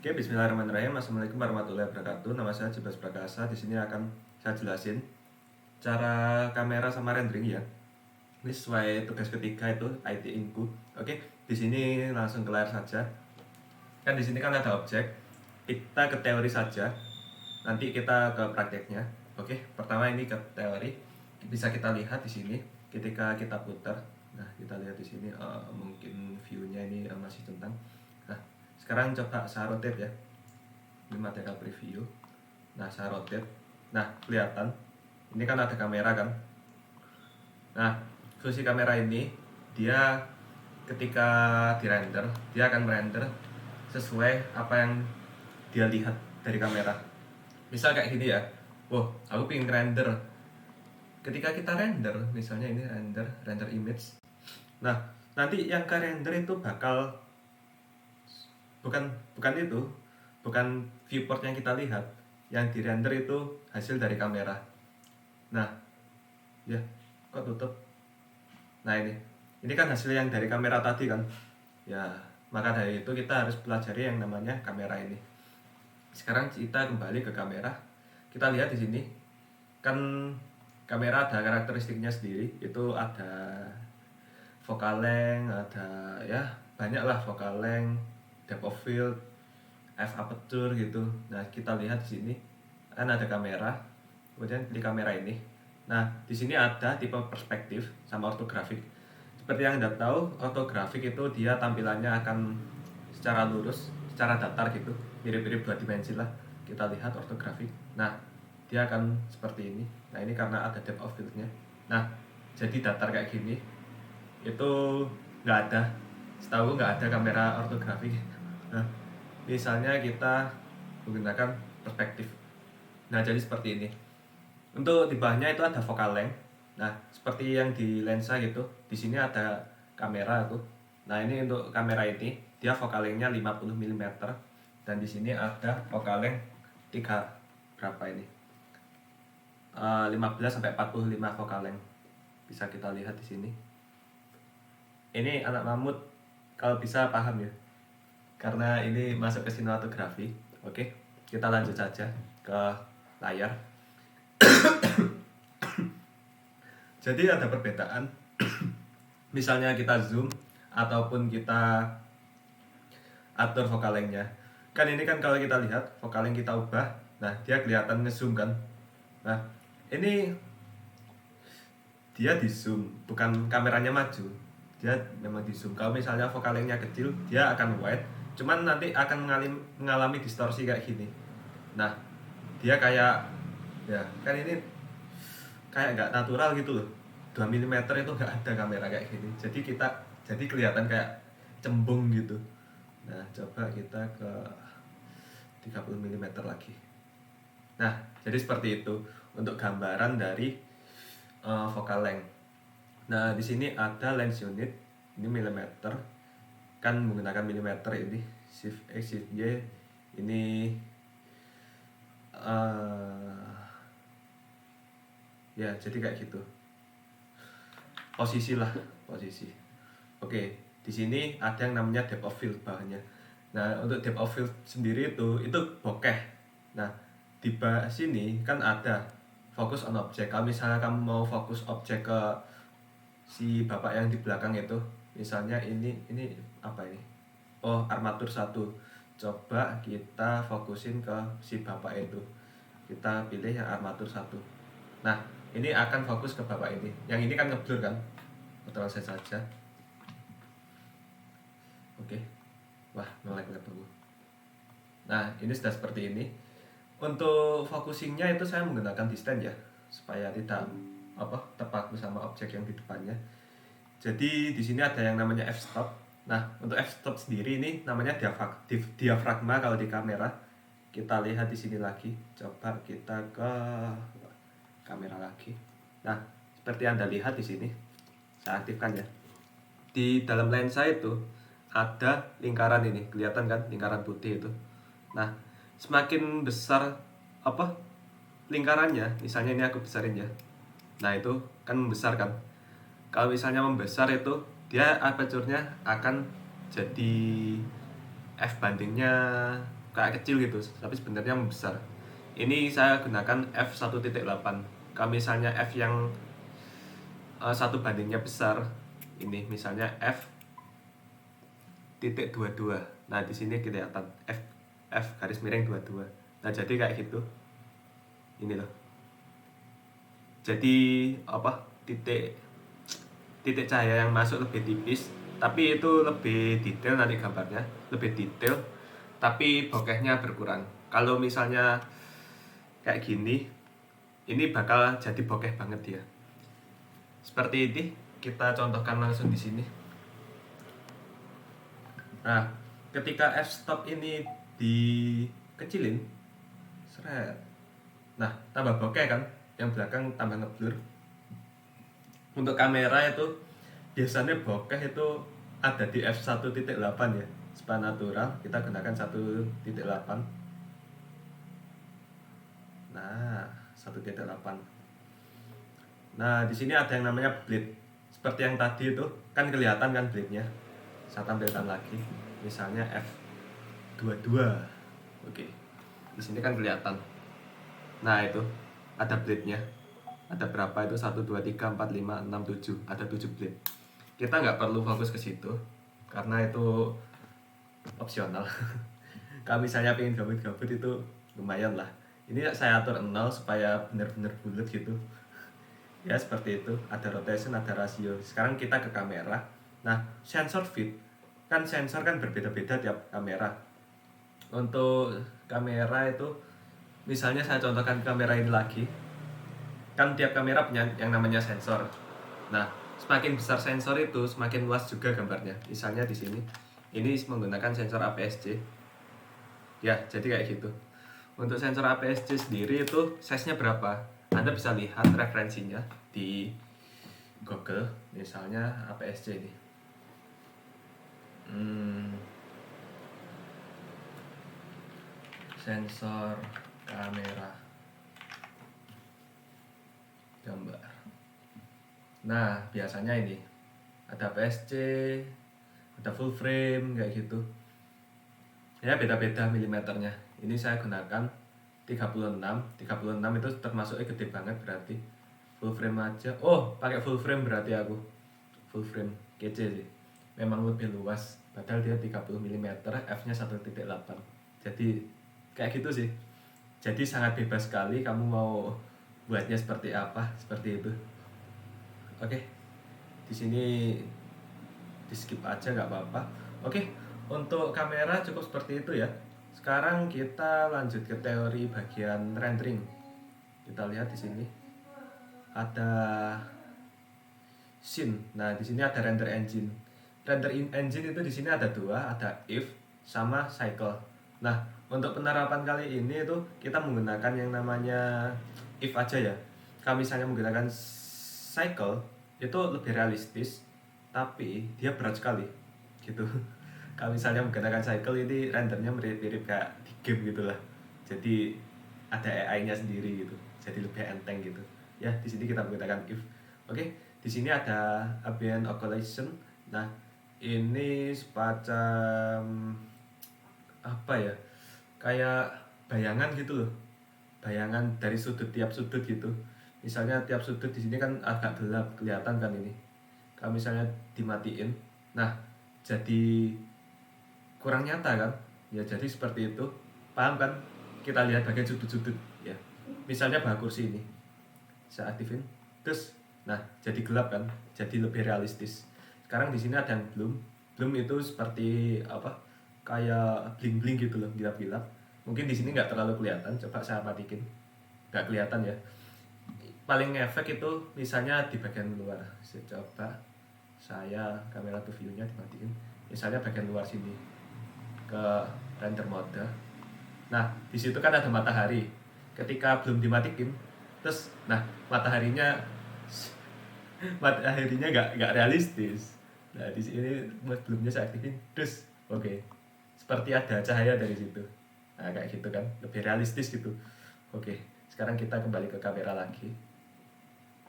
Oke, bismillahirrahmanirrahim. Assalamualaikum warahmatullahi wabarakatuh. Nama saya Jibas Prakasa. Di sini akan saya jelasin cara kamera sama rendering ya. Ini sesuai tugas ketiga itu IT Inku. Oke, di sini langsung ke layar saja. Kan di sini kan ada objek. Kita ke teori saja. Nanti kita ke prakteknya. Oke, pertama ini ke teori. Bisa kita lihat di sini ketika kita putar. Nah, kita lihat di sini mungkin view-nya ini masih centang. Nah, sekarang coba saya rotate ya. Ini material preview. Nah, saya rotate. Nah, kelihatan. Ini kan ada kamera kan. Nah, fungsi kamera ini dia ketika di render, dia akan merender sesuai apa yang dia lihat dari kamera. Misal kayak gini ya. Wow, aku pengen render. Ketika kita render, misalnya ini render image. Nah, nanti yang ke render itu bakal bukan itu, bukan viewport yang kita lihat. Yang di render itu hasil dari kamera. Nah, ya, kok tutup? Nah, ini kan hasil yang dari kamera tadi kan. Ya, maka dari itu kita harus pelajari yang namanya kamera ini. Sekarang kita kembali ke kamera. Kita lihat di sini kan kamera ada karakteristiknya sendiri. Itu ada focal length, ada ya banyak lah focal length, depth of field, f aperture gitu. Nah, kita lihat di sini kan ada kamera. Kemudian di kamera ini. Nah, di sini ada tipe perspektif sama ortografik. Seperti yang Anda tahu, ortografik itu dia tampilannya akan secara lurus, secara datar gitu, mirip-mirip dua dimensi lah. Kita lihat ortografik. Nah, dia akan seperti ini. Nah, ini karena ada depth of field-nya. Nah, jadi datar kayak gini. Itu nggak ada. Setahu nggak ada kamera ortografik. Nah, misalnya kita menggunakan perspektif. Nah, jadi seperti ini. Untuk di bawahnya itu ada focal length. Nah, seperti yang di lensa gitu. Di sini ada kamera tuh. Nah, ini untuk kamera ini dia focal length-nya 50 mm dan di sini ada focal length 3 berapa ini? 15 sampai 45 focal length. Bisa kita lihat di sini. Ini anak mamut kalau bisa paham ya. Karena ini masuk ke sinematografi. Oke, kita lanjut saja ke layar. Jadi ada perbedaan. Misalnya kita zoom ataupun kita atur focal length-nya. Kan ini kan kalau kita lihat focal length kita ubah, nah dia kelihatan nge-zoom kan. Nah, ini dia di zoom, bukan kameranya maju. Dia memang di zoom. Kalau misalnya focal length-nya kecil, dia akan wide, cuman nanti akan mengalami distorsi kayak gini. Nah, dia kayak ya kan ini kayak nggak natural gitu loh. 2 mm itu nggak ada kamera kayak gini. Jadi kelihatan kayak cembung gitu. Nah, coba kita ke 30 mm lagi. Nah, jadi seperti itu untuk gambaran dari focal length. Nah, di sini ada lens unit, ini milimeter, kan menggunakan milimeter ini, shift X, shift Y, ini ya jadi kayak gitu. Posisi. Oke, di sini ada yang namanya depth of field bawahnya. Nah, untuk depth of field sendiri itu bokeh. Nah, di bawah sini kan ada fokus on object. Kalau misalnya kamu mau fokus objek ke si bapak yang di belakang itu, misalnya ini apa ini? Oh, armatur 1. Coba kita fokusin ke si bapak itu. Kita pilih yang armatur 1. Nah, ini akan fokus ke bapak ini. Yang ini kan ngeblur kan? Kontrol Z saja. Oke. Wah, nge-lag laptopku. Nah, ini sudah seperti ini. Untuk focusingnya itu saya menggunakan distance ya, supaya tidak terpaku sama objek yang di depannya. Jadi di sini ada yang namanya f-stop. Nah, untuk f-stop sendiri ini namanya diafragma kalau di kamera. Kita lihat di sini lagi. Coba kita ke kamera lagi. Nah, seperti Anda lihat di sini. Saya aktifkan ya. Di dalam lensa itu ada lingkaran ini, kelihatan kan lingkaran putih itu. Nah, semakin besar lingkarannya, misalnya ini aku besarin ya. Nah, itu kan membesar kan. Kalau misalnya membesar itu dia aperture-nya akan jadi f bandingnya kayak kecil gitu, tapi sebenarnya membesar. Ini saya gunakan f1.8. Kalau misalnya f yang 1 bandingnya besar, ini misalnya f.22. Nah di sini kelihatan f garis miring 22. Nah jadi kayak gitu. Ini loh. Jadi apa, titik cahaya yang masuk lebih tipis, tapi itu lebih detail nanti gambarnya, lebih detail, tapi bokehnya berkurang. Kalau misalnya kayak gini, ini bakal jadi bokeh banget ya. Seperti ini, kita contohkan langsung di sini. Nah, ketika f-stop ini dikecilin, seret. Nah, tambah bokeh kan, yang belakang tambah ngeblur. Untuk kamera itu biasanya bokeh itu ada di f1.8 ya. Supaya natural, kita gunakan 1.8. Nah, 1.8. Nah, di sini ada yang namanya bleed. Seperti yang tadi itu, kan kelihatan kan bleednya. Saya tampilkan lagi. Misalnya f22. Oke. Di sini kan kelihatan. Nah, itu ada bleednya. Ada berapa itu? 1 2 3 4 5 6 7. Ada 7 bleed. Kita nggak perlu fokus ke situ karena itu opsional. Kalau misalnya pengen gabut-gabut itu lumayan lah. Ini saya atur 0 supaya benar-benar bulat gitu. Ya seperti itu, ada rotation, ada rasio. Sekarang kita ke kamera. Nah, sensor fit kan, sensor kan berbeda-beda tiap kamera. Untuk kamera itu, misalnya saya contohkan kamera ini lagi, kan tiap kamera punya yang namanya sensor. Nah, semakin besar sensor itu semakin luas juga gambarnya. Misalnya di sini, ini menggunakan sensor APS-C. Ya, jadi kayak gitu. Untuk sensor APS-C sendiri itu size-nya berapa? Anda bisa lihat referensinya di Google, misalnya APS-C ini. Sensor kamera gambar. Nah, biasanya ini ada APS-C, ada full frame kayak gitu. Ya beda-beda milimeternya. Ini saya gunakan 36 itu termasuknya gede banget berarti. Full frame aja. Oh, pakai full frame berarti aku. Full frame kece sih. Memang lebih luas. Padahal dia 30 mm, f-nya 1.8. Jadi kayak gitu sih. Jadi sangat bebas sekali kamu mau buatnya seperti apa, seperti itu. Oke. Di sini di skip aja nggak apa-apa. Oke, untuk kamera cukup seperti itu ya. Sekarang kita lanjut ke teori bagian rendering. Kita lihat di sini ada scene. Nah, di sini ada render engine. Render engine itu di sini ada dua, ada if sama cycle. Nah, untuk penerapan kali ini itu kita menggunakan yang namanya if aja ya. Kalau misalnya menggunakan cycle itu lebih realistis, tapi dia berat sekali gitu. Kalau misalnya menggunakan cycle ini rendernya mirip-mirip kayak di game gitulah. Jadi ada AI-nya sendiri gitu. Jadi lebih enteng gitu. Ya, di sini kita menggunakan if. Oke, di sini ada ambient occlusion. Nah, ini semacam apa ya? Kayak bayangan gitu loh. Bayangan dari tiap sudut gitu. Misalnya tiap sudut di sini kan agak gelap kelihatan kan ini. Kalau misalnya dimatiin, nah jadi kurang nyata kan? Ya jadi seperti itu. Paham kan? Kita lihat bagian sudut-sudut ya. Misalnya bah kursi ini. Saya aktifin. Terus nah, jadi gelap kan? Jadi lebih realistis. Sekarang di sini ada yang bloom. Bloom itu seperti apa? Kayak bling-bling gitu loh, gilap-gilap. Mungkin di sini nggak terlalu kelihatan. Coba saya matikin. Nggak kelihatan ya. Paling efek itu misalnya di bagian luar. Saya coba saya kamera to view-nya dimatiin. Misalnya bagian luar sini ke render mode. Nah, di situ kan ada matahari. Ketika belum dimatiin, terus nah mataharinya nggak realistis. Nah, di sini belumnya saya aktifin. Terus oke. Seperti ada cahaya dari situ. Nah, kayak gitu kan, lebih realistis gitu. Oke, sekarang kita kembali ke kamera lagi.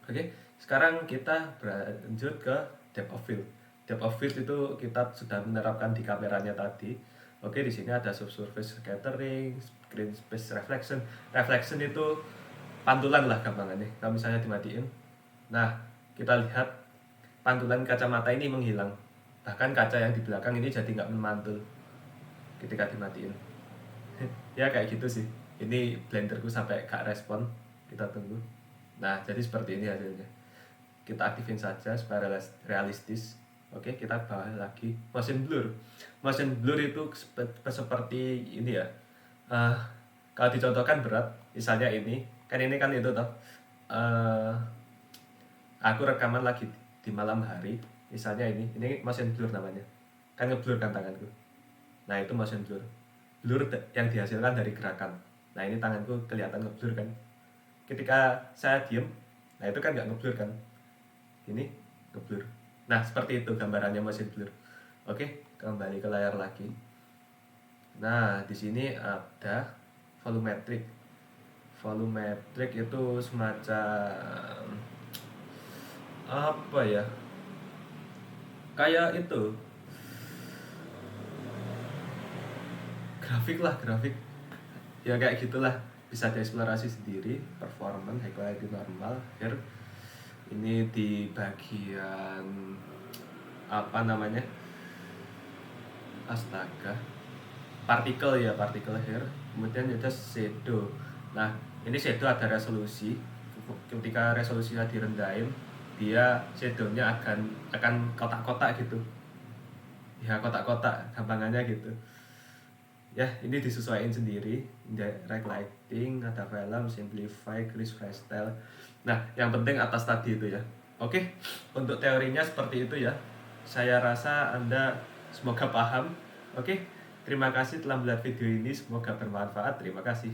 Oke, sekarang kita berlanjut ke depth of field. Depth of field itu kita sudah menerapkan di kameranya tadi. Oke, di sini ada subsurface scattering, green space reflection. Reflection itu pantulan lah gampangannya. Kalau misalnya dimatiin, nah kita lihat pantulan kacamata ini menghilang. Bahkan kaca yang di belakang ini jadi nggak memantul ketika dimatiin. Ya kayak gitu sih. Ini blenderku sampai gak respon. Kita tunggu. Nah, jadi seperti ini hasilnya. Kita aktifin saja supaya realistis. Oke, kita bawa lagi motion blur. Motion blur itu seperti ini ya. Eh, Kalau dicontohkan berat, misalnya ini kan itu toh. Eh, aku rekaman lagi di malam hari, misalnya ini motion blur namanya. Kan ngeblur kan tanganku. Nah, itu motion blur. Blur yang dihasilkan dari gerakan. Nah, ini tanganku kelihatan ngeblur kan. Ketika saya diem, nah itu kan nggak ngeblur kan. Ini ngeblur. Nah, seperti itu gambarannya motion blur. Oke, kembali ke layar lagi. Nah, di sini ada volumetric. Volumetric itu semacam apa ya? Kayak itu. Grafik. Ya kayak gitulah. Bisa dieksplorasi sendiri, performance, high quality, normal. Here ini di bagian apa namanya? Astaga. Partikel here. Kemudian ada shadow. Nah, ini shadow ada resolusi. Ketika resolusinya direndahin, dia shadownya akan kotak-kotak gitu. Ya kotak-kotak, gampangannya gitu. Ya, ini disesuaikan sendiri. Direct lighting, ada film, simplify, kris freestyle. Nah, yang penting atas tadi itu ya. Oke, untuk teorinya seperti itu ya. Saya rasa Anda semoga paham. Oke, terima kasih telah melihat video ini. Semoga bermanfaat. Terima kasih.